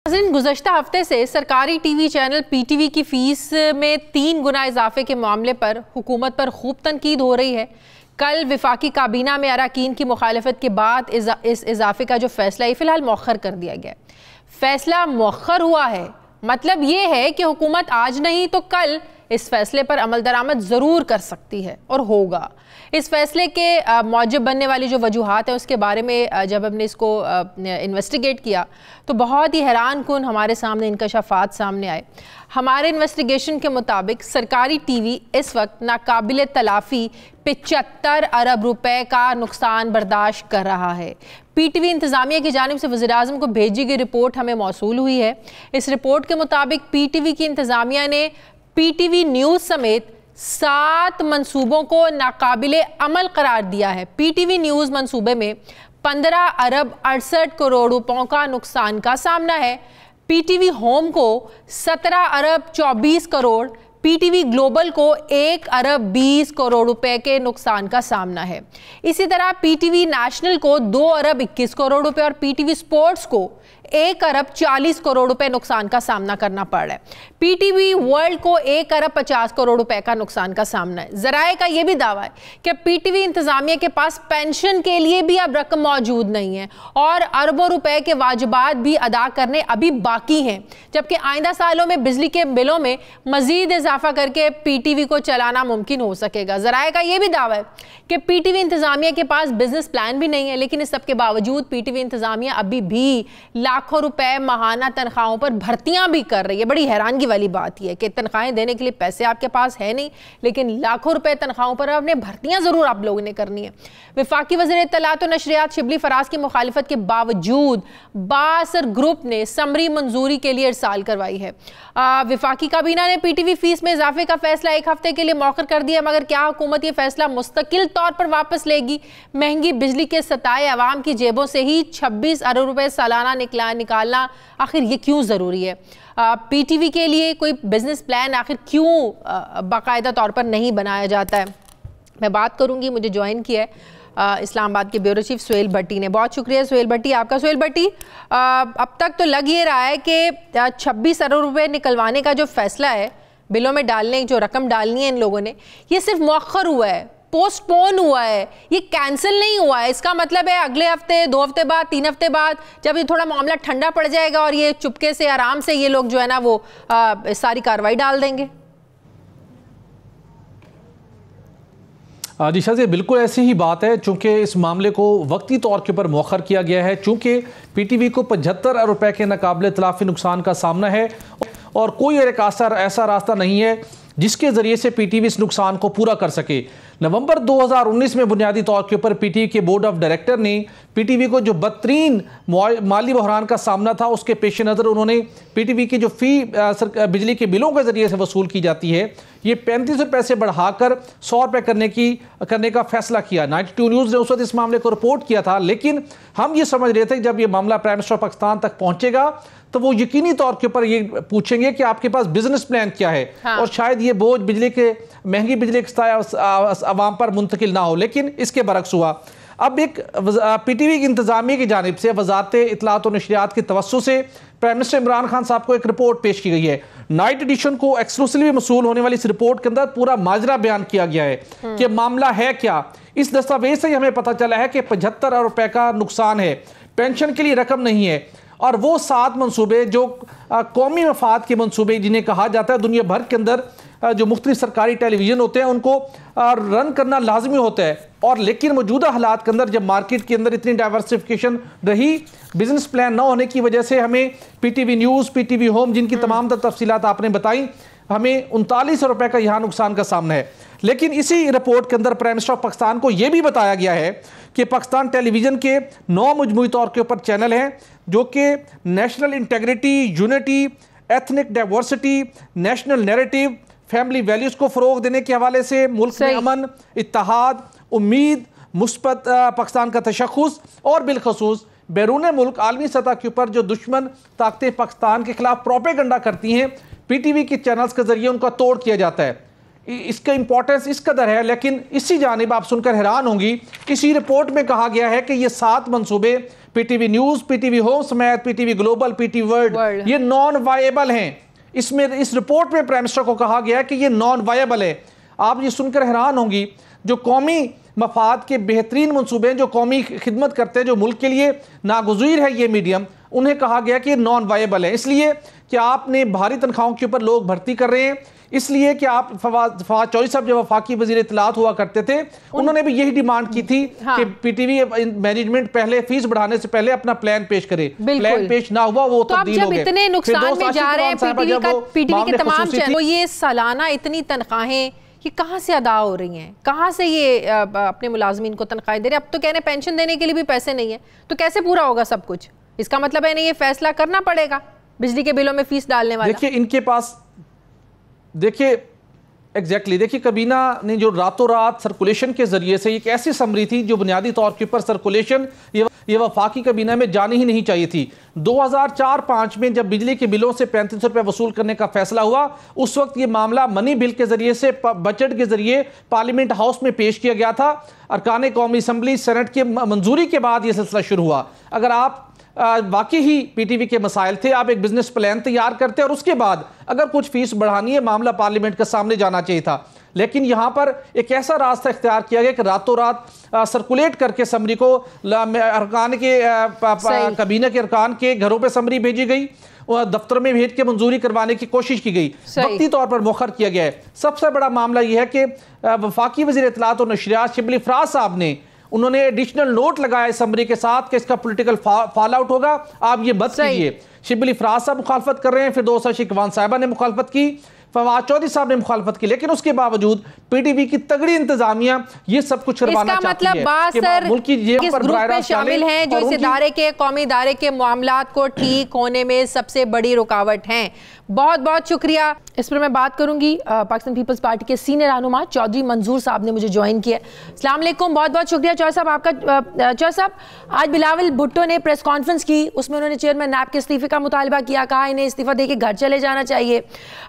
गुज़श्ता हफ्ते से सरकारी टीवी चैनल पीटीवी की फ़ीस में 3 गुना इजाफे के मामले पर हुकूमत पर खूब तनकीद हो रही है। कल वफाकी काबीना में अरकान की मुखालफत के बाद इस इजाफे का जो फैसला है फ़िलहाल मौखर कर दिया गया। फैसला मौखर हुआ है, मतलब ये है कि हुकूमत आज नहीं तो कल इस फैसले पर अमल दरामद ज़रूर कर सकती है और होगा। इस फैसले के मौजब बनने वाली जो वजूहात हैं उसके बारे में जब हमने इसको इन्वेस्टिगेट किया तो बहुत ही हैरान कुन हमारे सामने इंकशाफात सामने आए। हमारे इन्वेस्टिगेशन के मुताबिक सरकारी टीवी इस वक्त नाकाबिल तलाफ़ी 75 अरब रुपए का नुकसान बर्दाश्त कर रहा है। पीटीवी इंतज़ामिया की जानिब से वज़ीर-ए-आज़म को भेजी गई रिपोर्ट हमें मौसूल हुई है। इस रिपोर्ट के मुताबिक पीटीवी की इंतज़ामिया ने पीटीवी न्यूज़ समेत 7 मंसूबों को नाकाबिले अमल करार दिया है। पीटीवी न्यूज़ मंसूबे में 15 अरब 68 करोड़ रुपयों का नुकसान का सामना है। पीटीवी होम को 17 अरब 24 करोड़, पीटीवी ग्लोबल को 1 अरब 20 करोड़ रुपए के नुकसान का सामना है। इसी तरह पीटीवी नेशनल को 2 अरब 21 करोड़ रुपए और पीटीवी स्पोर्ट्स को 1 अरब 40 करोड़ रुपए नुकसान का सामना करना पड़ रहा है। पीटीवी वर्ल्ड को 1 अरब 50 करोड़ रुपए का नुकसान का सामना है। ज़राए का यह भी दावा है कि पीटीवी इंतज़ामिया के पास पेंशन के लिए भी अब रकम मौजूद नहीं है और अरबों रुपए के वाजिबात भी अदा करने अभी बाकी हैं, जबकि आइंदा सालों में बिजली के बिलों में मजीद इजाफा करके पीटीवी को चलाना मुमकिन हो सकेगा। ज़राए का यह भी दावा है कि पीटीवी इंतज़ामिया के पास बिजनेस प्लान भी नहीं है, लेकिन इस सब के बावजूद पीटीवी इंतज़ामिया अभी भी लाखों रुपए माहाना तनख्वाहों पर भर्तियां भी कर रही है। बड़ी हैरानगी वाली बात यह है कि तनख्वाहें देने के लिए पैसे आपके पास है नहीं, लेकिन लाखों रुपए तनख्वाहों पर आपने भर्तियां जरूर आप लोगों ने करनी है। वफाकी वज़ीर इत्तलात और नशरियात शिबली फराज की मुखालिफत के बावजूद बासर ग्रुप ने समरी मंजूरी के लिए इरसाल करवाई है। वफाकी काबीना ने पीटीवी फीस में इजाफे का फैसला 1 हफ्ते के लिए मौखर कर दिया, मगर क्या हुकूमत ये फैसला मुस्तकिल तौर पर वापस लेगी? महंगी बिजली के सताए अवाम की जेबों से ही 26 अरब रुपए सालाना निकालना आखिर ये क्यों ज़रूरी है? पीटीवी के लिए कोई बिजनेस प्लान आखिर क्यों बाकायदा तौर पर नहीं बनाया जाता है? मैं बात करूंगी, मुझे ज्वाइन किया है इस्लामाबाद के ब्यूरो चीफ सुहेल भट्टी ने। बहुत शुक्रिया सुहेल भट्टी आपका। सुहेल भट्टी, अब तक तो लग ये रहा है कि 26 अरब रुपए निकलवाने का जो फैसला है, बिलों में डालने जो रकम डालनी है इन लोगों ने, ये सिर्फ मौखर हुआ है, पोस्टपोन हुआ है, ये कैंसिल नहीं हुआ है। इसका मतलब है अगले हफ्ते, 2 हफ्ते बाद, 3 हफ्ते बाद जब ये थोड़ा मामला ठंडा पड़ जाएगा और ये चुपके से आराम से ये लोग जो है ना वो सारी कार्रवाई डाल देंगे। जी शाज़, बिल्कुल ऐसी ही बात है। चूंकि इस मामले को वक्ती तौर के ऊपर मौखर किया गया है, चूंकि पीटीवी को 75 अरब रुपए के नाकाबिले तलाफी नुकसान का सामना है और कोई एक ऐसा रास्ता नहीं है जिसके ज़रिए से पीटीवी इस नुकसान को पूरा कर सके। नवंबर 2019 में बुनियादी तौर के ऊपर पीटीवी के बोर्ड ऑफ डायरेक्टर ने पीटीवी को जो बदतरीन माली बहरान का सामना था उसके पेश नज़र उन्होंने पीटीवी की जो फ़ी बिजली के बिलों के ज़रिए से वसूल की जाती है, ये 35 रुपये से बढ़ाकर 100 रुपये करने का फैसला किया। 92 न्यूज़ ने उस वक्त इस मामले को रिपोर्ट किया था, लेकिन हम ये समझ रहे थे कि जब ये मामला प्राइम मिनिस्टर पाकिस्तान तक पहुँचेगा तो वो यकीनी तौर के ऊपर ये पूछेंगे कि आपके पास बिजनेस प्लान क्या है। हाँ। और शायद ये बोझ महंगी बिजली के अवाम पर मुंतकिल ना हो, लेकिन इसके बरक्स हुआ। अब एक पीटीवी की इंतजामिया की जानिब से वजारत इत्तलात और नशरियात की तवज्जो से प्राइम मिनिस्टर इमरान खान साहब को एक रिपोर्ट पेश की गई है। नाइट एडिशन को एक्सक्लूसिवली मसूल होने वाली इस रिपोर्ट के अंदर पूरा माजरा बयान किया गया है कि मामला है क्या। इस दस्तावेज से हमें पता चला है कि 75 अरब रुपए का नुकसान है, पेंशन के लिए रकम नहीं है और वो 7 मंसूबे जो कौमी मफाद के मंसूबे जिन्हें कहा जाता है, दुनिया भर के अंदर जो मुख्तलिफ सरकारी टेलीविज़न होते हैं उनको रन करना लाजमी होता है। और लेकिन मौजूदा हालात के अंदर जब मार्केट के अंदर इतनी डाइवर्सिफिकेशन रही, बिजनेस प्लान ना होने की वजह से हमें पीटीवी न्यूज़, पीटीवी होम जिनकी तमाम तफसीलात आपने बताई, हमें 39 रुपए का यहाँ नुकसान का सामना है। लेकिन इसी रिपोर्ट के अंदर प्राइम मिनिस्टर ऑफ पाकिस्तान को यह भी बताया गया है कि पाकिस्तान टेलीविज़न के 9 मजमूई तौर के ऊपर चैनल हैं जो कि national integrity, unity, ethnic diversity, national narrative, family values को फ़रोग देने के हवाले से मुल्क में अमन, इत्तेहाद, उम्मीद, मुस्बत पाकिस्तान का तशख़्ख़ुस और बिलखसूस बैरून मुल्क आलमी सतह के ऊपर जो दुश्मन ताकतें पाकिस्तान के खिलाफ प्रोपेगेंडा करती हैं, पीटीवी के चैनल्स के ज़रिए उनका तोड़ किया जाता है। इसका इंपॉर्टेंस इस कदर है, लेकिन इसी जानिब आप सुनकर हैरान होंगी, इसी रिपोर्ट में कहा गया है कि ये 7 मंसूबे पीटीवी न्यूज, पीटीवी होम समेत पीटीवी ग्लोबल, पीटीवी वर्ल्ड, ये नॉन वायबल हैं। इसमें इस रिपोर्ट में प्राइम मिनिस्टर को कहा गया कि ये नॉन वायबल है। आप ये सुनकर हैरान होंगी, जो कौमी मफाद के बेहतरीन मंसूबे, जो कौमी खिदमत करते हैं, जो मुल्क के लिए नागुज़ीर है ये मीडियम, उन्हें कहा गया कि ये नॉन वायबल है। इसलिए कि आपने भारी तनख्वाहों के ऊपर लोग भर्ती कर रहे हैं, इसलिए कि आप फवाद चौधरी साहब जब वफाकी वजीर इत्तलात हुआ करते थे, उन्होंने भी यही डिमांड की थी कि पीटीवी मैनेजमेंट पहले फीस बढ़ाने से पहले अपना प्लान पेश करे। प्लान पेश ना हुआ, वो तब्दील हो गए। इतने नुकसान में जा रहे हैं पीटीवी के तमाम चैनल, तो ये सालाना इतनी तनख्वाहें ये कहाँ से अदा हो रही हैं? कहाँ से ये अपने मुलाजमीन को तनख्वाहें दे रहे हैं? अब तो कह रहे हैं पेंशन देने के लिए भी पैसे नहीं है, तो कैसे पूरा होगा सब कुछ? इसका मतलब है नहीं, ये फैसला करना पड़ेगा बिजली के बिलों में फीस डालने वाला। देखिए इनके पास, देखिए एग्जैक्टली, देखिए काबीना ने जो रातों रात सर्कुलेशन के जरिए से एक ऐसी समरी थी जो बुनियादी तौर के ऊपर सर्कुलेशन ये वफाकी काबीना में जानी ही नहीं चाहिए थी। 2004-05 में जब बिजली के बिलों से 3500 रुपये वसूल करने का फैसला हुआ, उस वक्त ये मामला मनी बिल के जरिए से, बजट के जरिए पार्लियामेंट हाउस में पेश किया गया था। अरकान कौमी असम्बली, सेनेट की मंजूरी के बाद यह सिलसिला शुरू हुआ। अगर आप वाकई ही पीटीवी के मसाइल थे, आप एक बिजनेस प्लान तैयार करते और उसके बाद अगर कुछ फीस बढ़ानी है, मामला पार्लियामेंट के सामने जाना चाहिए था। लेकिन यहां पर एक ऐसा रास्ता इख्तियार किया गया कि रातों रात सर्कुलेट करके समरी को अरकान के काबीना के अरकान के घरों पे समरी भेजी गई, दफ्तर में भेज के मंजूरी करवाने की कोशिश की गई, वक्ती तौर पर मुखर किया गया है। सबसे बड़ा मामला यह है कि वफाकी वज़ीर इत्तलात और नशरियात शिबली फराज साहब ने, उन्होंने एडिशनल नोट लगाया असम्बली के साथ कि इसका पॉलिटिकल फॉल आउट होगा, आप ये मत कीजिए। शिबली फराज साहब मुखालफत कर रहे हैं, फिर दोस्त शिकवान साहिबा ने मुखालफत की, फवाद चौधरी साहब ने मुखालफत की, लेकिन उसके बावजूद पीटीवी की तगड़ी इंतजामिया ये सब कुछ करवाना चाहती है। मतलब मुल्क की जेब पर ग्रुप में शामिल हैं जो इस इदारे के, कौमी इदारे के मामलात को ठीक होने में सबसे बड़ी रुकावट हैं। बहुत बहुत शुक्रिया। इस पर मैं बात करूंगी, पाकिस्तान पीपल्स पार्टी के सीनियर रहनुमा चौधरी मंजूर साहब ने मुझे ज्वाइन किया। अस्सलाम वालेकुम, बहुत बहुत शुक्रिया चौधरी साहब आपका। चौधरी साहब, आज बिलावल भुट्टो ने प्रेस कॉन्फ्रेंस की, उसमें उन्होंने चेयरमैन नैब के इस्तीफे का मुतालबा किया, कहा इन्हें इस्तीफा देके घर चले जाना चाहिए।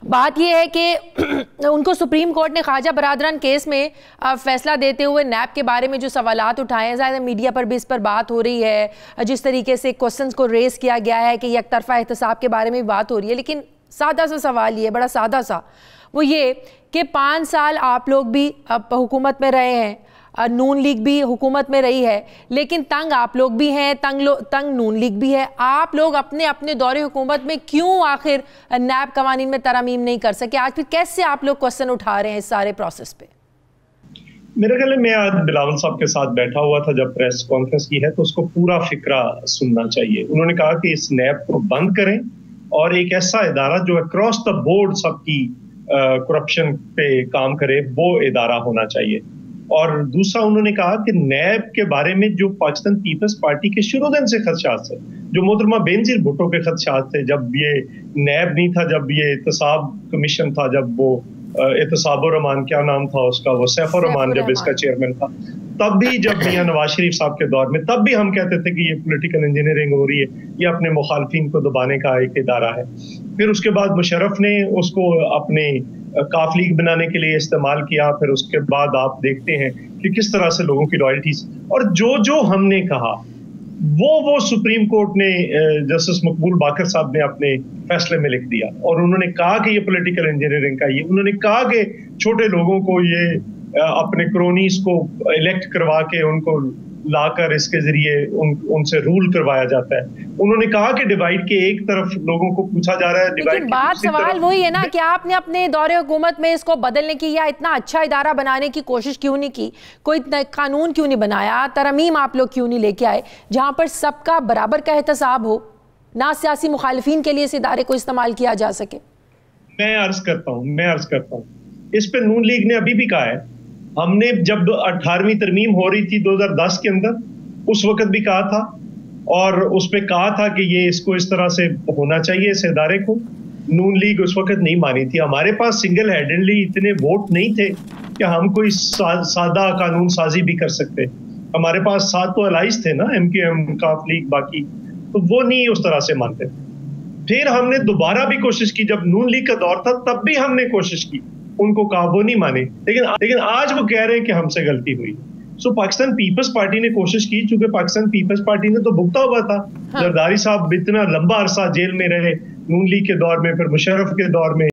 बात यह है कि उनको सुप्रीम कोर्ट ने ख्वाजा बरादरान केस में फैसला देते हुए नैब के बारे में जो सवालात उठाए हैं, ज़्यादा मीडिया पर भी इस पर बात हो रही है, जिस तरीके से क्वेश्चंस को रेस किया गया है कि एक तरफा एहतसाब के बारे में बात हो रही है, लेकिन सादा सा सवाल ये, बड़ा सादा सा, वो ये कि 5 साल आप लोग भी हुकूमत में रहे हैं, नून लीग भी हुकूमत में रही है, लेकिन तंग आप लोग भी हैं, तंग नून लीग भी है। आप लोग अपने अपने दौरे हुकूमत में क्यों आखिर नैब कवानीन में तरमीम नहीं कर सके? आखिर कैसे आप लोग क्वेश्चन उठा रहे हैं इस सारे प्रोसेस पे? मेरे ख्याल मैं आज बिलावल साहब के साथ बैठा हुआ था जब प्रेस कॉन्फ्रेंस की है, तो उसको पूरा फिक्रा सुनना चाहिए। उन्होंने कहा कि इस नैब को बंद करें और एक ऐसा इदारा जो अक्रॉस द बोर्ड सबकी करप्शन पे काम करे, वो इदारा होना चाहिए। और दूसरा उन्होंने कहा कि नैब के बारे में जो पाकिस्तान पीपल्स पार्टी के शुरुआत से खदशात थे, जो मोहतरमा बेनजीर भुट्टो के खदशात थे, जब ये नैब नहीं था, जब ये एहतसाब कमीशन था, जब वो एहतसाबुर रहमान, क्या नाम था उसका, वो सैफुर रहमान जब इसका चेयरमैन था, तब भी जब मियां नवाज शरीफ साहब के दौर में, तब भी हम कहते थे कि ये पॉलिटिकल इंजीनियरिंग हो रही है, ये अपने मुखालफिन को दबाने का एक इदारा है। फिर उसके बाद मुशर्रफ ने उसको अपने काफ लीग बनाने के लिए इस्तेमाल किया। फिर उसके बाद आप देखते हैं कि किस तरह से लोगों की लॉयल्टीज, और जो हमने कहा वो सुप्रीम कोर्ट ने, जस्टिस मकबूल बाकर साहब ने अपने फैसले में लिख दिया, और उन्होंने कहा कि ये पॉलिटिकल इंजीनियरिंग का, ये उन्होंने कहा कि छोटे लोगों को ये अपने क्रोनीज को इलेक्ट करवा के उनको लाकर इसके जरिए उनसे रूल करवाया जाता है। उन्होंने कहा कि डिवाइड के एक तरफ लोगों को पूछा जा रहा है, लेकिन बात सवाल वही है ना कि आपने अपने दौरे हुकूमत में इसको बदलने की या इतना अच्छा इदारा बनाने की कोशिश क्यों नहीं की? कोई कानून क्यों नहीं बनाया? तरमीम आप लोग क्यों नहीं लेके आए जहां पर सबका बराबर का एहतसाब हो, ना सियासी मुखालिफिन के लिए इस इदारे को इस्तेमाल किया जा सके? मैं अर्ज करता हूँ इस पे नून लीग ने अभी भी कहा है। हमने जब 18वीं तरमीम हो रही थी 2010 के अंदर, उस वक्त भी कहा था, और उस पे कहा था कि ये इसको इस तरह से होना चाहिए, इस इदारे को। नून लीग उस वक्त नहीं मानी थी। हमारे पास सिंगल हैंडेडली इतने वोट नहीं थे कि हम कोई सादा कानून साजी भी कर सकते। हमारे पास 7 तो अलाइज थे ना, MQM, काफ लीग, बाकी, तो वो नहीं उस तरह से मानते। फिर हमने दोबारा भी कोशिश की, जब नून लीग का दौर था तब भी हमने कोशिश की, उनको कहा, वो नहीं माने। लेकिन आज वो कह रहे हैं कि हमसे गलती हुई। सो पाकिस्तान पीपल्स पार्टी ने कोशिश की, चूंकि पाकिस्तान पीपल्स पार्टी ने तो भुगता हुआ था। जरदारी साहब इतना लंबा अरसा जेल में रहे, नून लीग के दौर में, फिर मुशर्रफ के दौर में।